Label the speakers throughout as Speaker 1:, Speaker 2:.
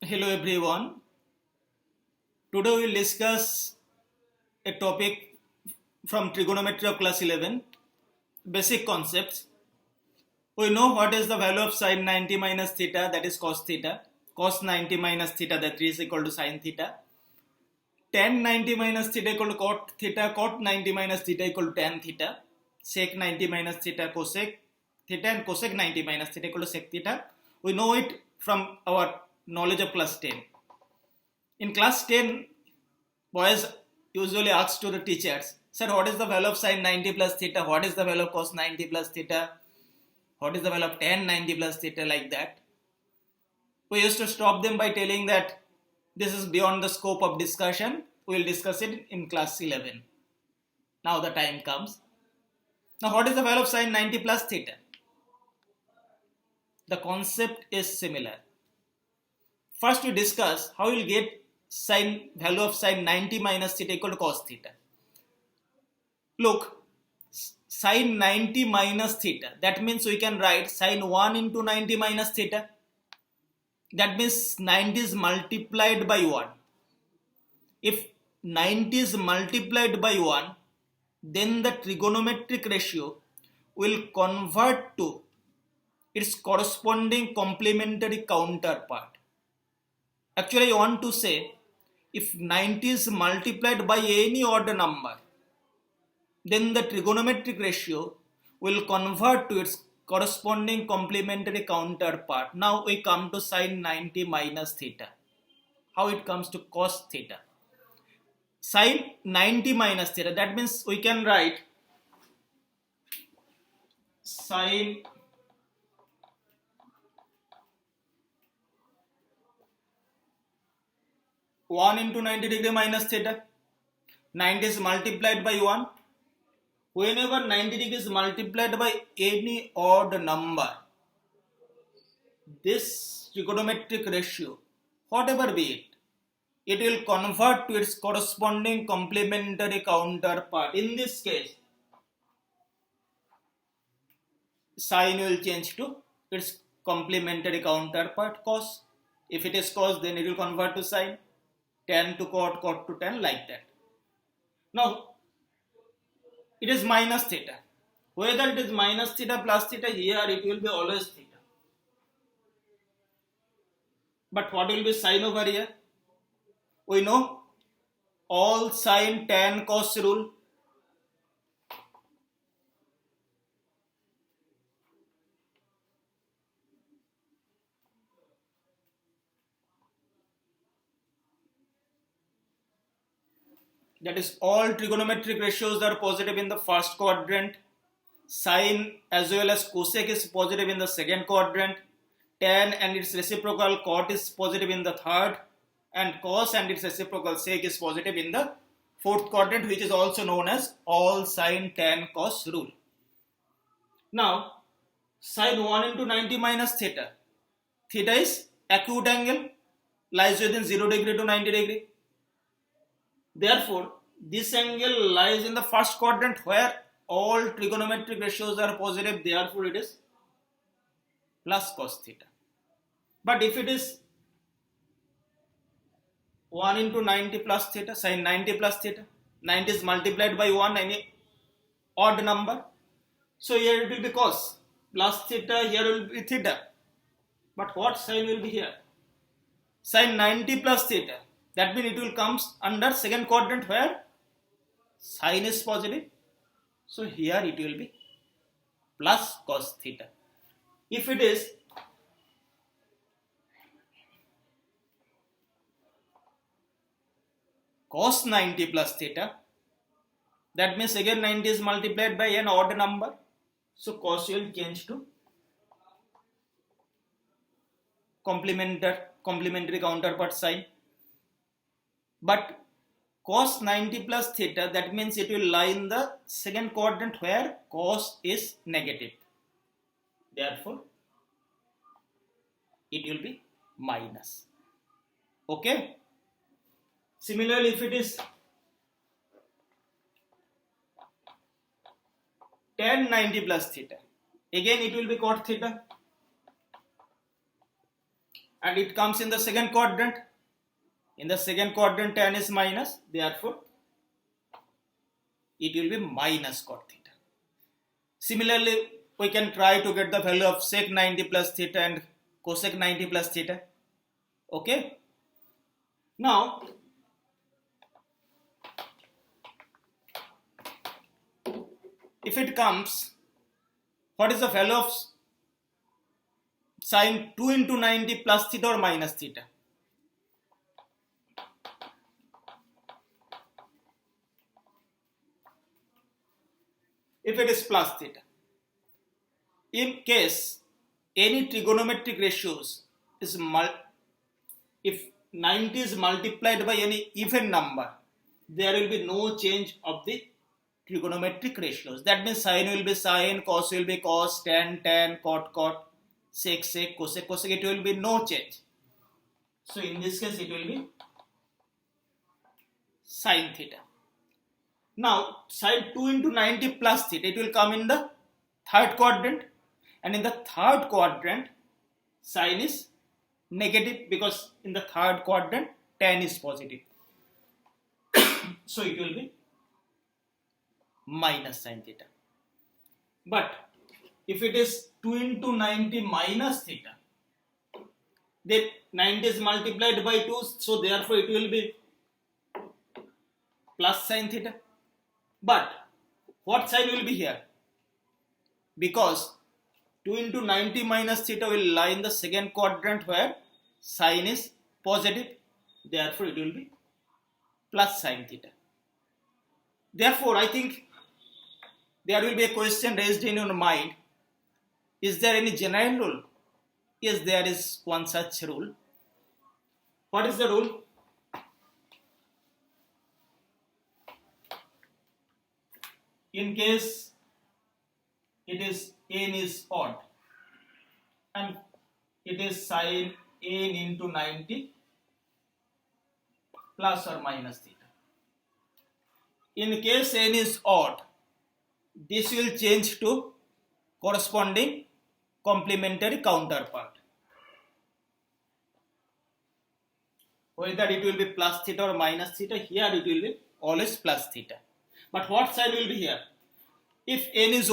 Speaker 1: Hello everyone. Today we will discuss a topic from trigonometry of class 11, basic concepts. We know what is the value of sine 90 minus theta, that is cos theta. Cos 90 minus theta, that is equal to sine theta. Tan 90 minus theta equal to cot theta. Cot 90 minus theta equal to tan theta. Sec 90 minus theta cosec theta, and cosec 90 minus theta equal to sec theta. We know it from our knowledge of class 10. In class 10, boys usually ask to the teachers, sir, what is the value of sine 90 plus theta? What is the value of cos 90 plus theta? What is the value of tan 90 plus theta? Like that. We used to stop them by telling that this is beyond the scope of discussion. We will discuss it in class 11. Now the time comes. Now what is the value of sine 90 plus theta? The concept is similar. First we discuss how we will get value of sine 90 minus theta equal to cos theta. Look, sine 90 minus theta, that means we can write sine 1 into 90 minus theta. That means 90 is multiplied by 1. If 90 is multiplied by 1, then the trigonometric ratio will convert to its corresponding complementary counterpart. Actually, I want to say, if 90 is multiplied by any odd number, then the trigonometric ratio will convert to its corresponding complementary counterpart. Now we come to sine 90 minus theta. How it comes to cos theta? Sine 90 minus theta, that means we can write sine 1 into 90 degree minus theta. 90 is multiplied by 1. Whenever 90 degree is multiplied by any odd number, this trigonometric ratio, whatever be it will convert to its corresponding complementary counterpart. In this case, sine will change to its complementary counterpart cos. If it is cos, then it will convert to sine. Tan to cot, cot to tan, like that. Now, it is minus theta. Whether it is minus theta plus theta, here it will be always theta. But what will be sine over here? We know all sine tan cos rule. That is, all trigonometric ratios are positive in the first quadrant. Sine as well as cosec is positive in the second quadrant. Tan and its reciprocal cot is positive in the third. And cos and its reciprocal sec is positive in the fourth quadrant, which is also known as all sine tan cos rule. Now, sine 1 into 90 minus theta. Theta is acute angle, lies within 0 degree to 90 degree. Therefore, this angle lies in the first quadrant where all trigonometric ratios are positive. Therefore, it is plus cos theta. But if it is 1 into 90 plus theta, sin 90 plus theta, 90 is multiplied by 1, any odd number. So here it will be cos plus theta, here will be theta. But what sign will be here? Sin 90 plus theta. That means it will come under second quadrant where sine is positive. So here it will be plus cos theta. If it is cos 90 plus theta, that means again 90 is multiplied by an odd number. So cos will change to complementary counterpart sine. But cos 90 plus theta, that means it will lie in the second quadrant where cos is negative. Therefore, it will be minus. Okay. Similarly, if it is tan 90 plus theta, again it will be cot theta. and it comes in the second quadrant. In the second quadrant, tan is minus, therefore it will be minus cot theta. Similarly, we can try to get the value of sec 90 plus theta and cosec 90 plus theta. Okay. Now, if it comes, what is the value of sine 2 into 90 plus theta or minus theta? If it is plus theta. In case any trigonometric ratios is if 90 is multiplied by any even number, there will be no change of the trigonometric ratios. That means sine will be sine, cos will be cos, tan, tan, cot, cot, sec, sec, cosec, cosec. It will be no change. So in this case, it will be sine theta. Now, sine 2 into 90 plus theta, it will come in the third quadrant. And in the third quadrant, sine is negative because in the third quadrant, tan is positive. So it will be minus sine theta. But if it is 2 into 90 minus theta, then 90 is multiplied by 2, so therefore it will be plus sine theta. But what sign will be here? Because 2 into 90 minus theta will lie in the second quadrant where sine is positive. Therefore, it will be plus sine theta. Therefore, I think there will be a question raised in your mind. Is there any general rule? Yes, there is one such rule. What is the rule? In case it is n is odd and it is sine n into 90 plus or minus theta. In case n is odd, this will change to corresponding complementary counterpart. Whether it will be plus theta or minus theta, here it will be always plus theta. But what sign will be here? If n is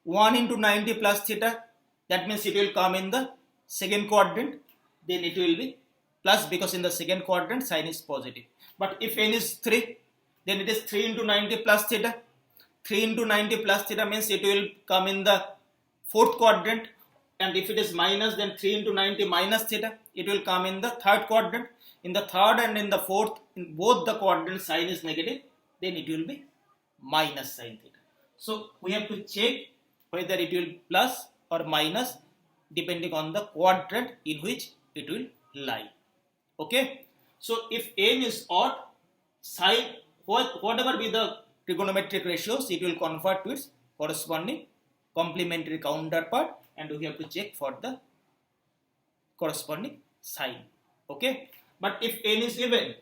Speaker 1: 1 into 90 plus theta, that means it will come in the second quadrant, then it will be plus because in the second quadrant sign is positive. But if n is 3, then it is 3 into 90 plus theta. 3 into 90 plus theta means it will come in the fourth quadrant, and if it is minus, then 3 into 90 minus theta, it will come in the third quadrant. In the third and in the fourth, in both the quadrants sign is negative, then it will be minus sine theta. So we have to check whether it will plus or minus depending on the quadrant in which it will lie. Okay. So if n is odd, sine, whatever be the trigonometric ratios, it will convert to its corresponding complementary counterpart, and we have to check for the corresponding sign. Okay. But if n is even,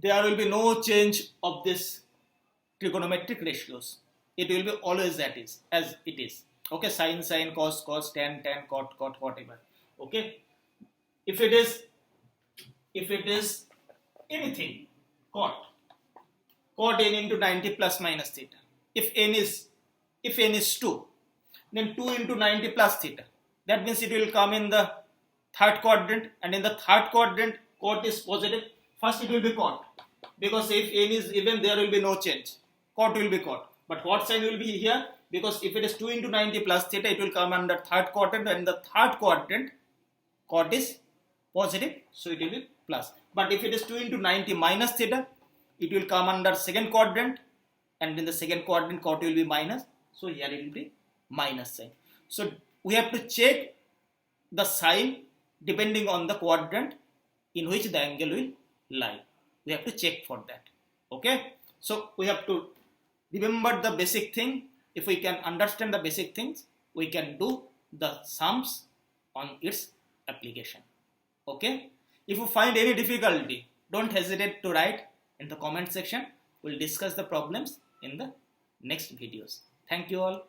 Speaker 1: there will be no change of this trigonometric ratios. It will be always as it is. Okay, sine, sine, cos, cos, tan, tan, cot, cot, whatever. Okay. If it is anything, cot n into 90 plus minus theta. If n is 2, then 2 into 90 plus theta. That means it will come in the third quadrant, and in the third quadrant cot is positive. First it will be cot, because if n is even, there will be no change. Cot will be cot. But what sign will be here? Because if it is 2 into 90 plus theta, it will come under third quadrant, and in the third quadrant cot is positive, so it will be plus. But if it is 2 into 90 minus theta, it will come under second quadrant, and in the second quadrant cot will be minus, so here it will be minus sign. So we have to check the sign depending on the quadrant in which the angle will lie. We have to check for that. Okay. So we have to remember the basic thing. If we can understand the basic things, we can do the sums on its application. Okay. If you find any difficulty, don't hesitate to write in the comment section. We'll discuss the problems in the next videos. Thank you all.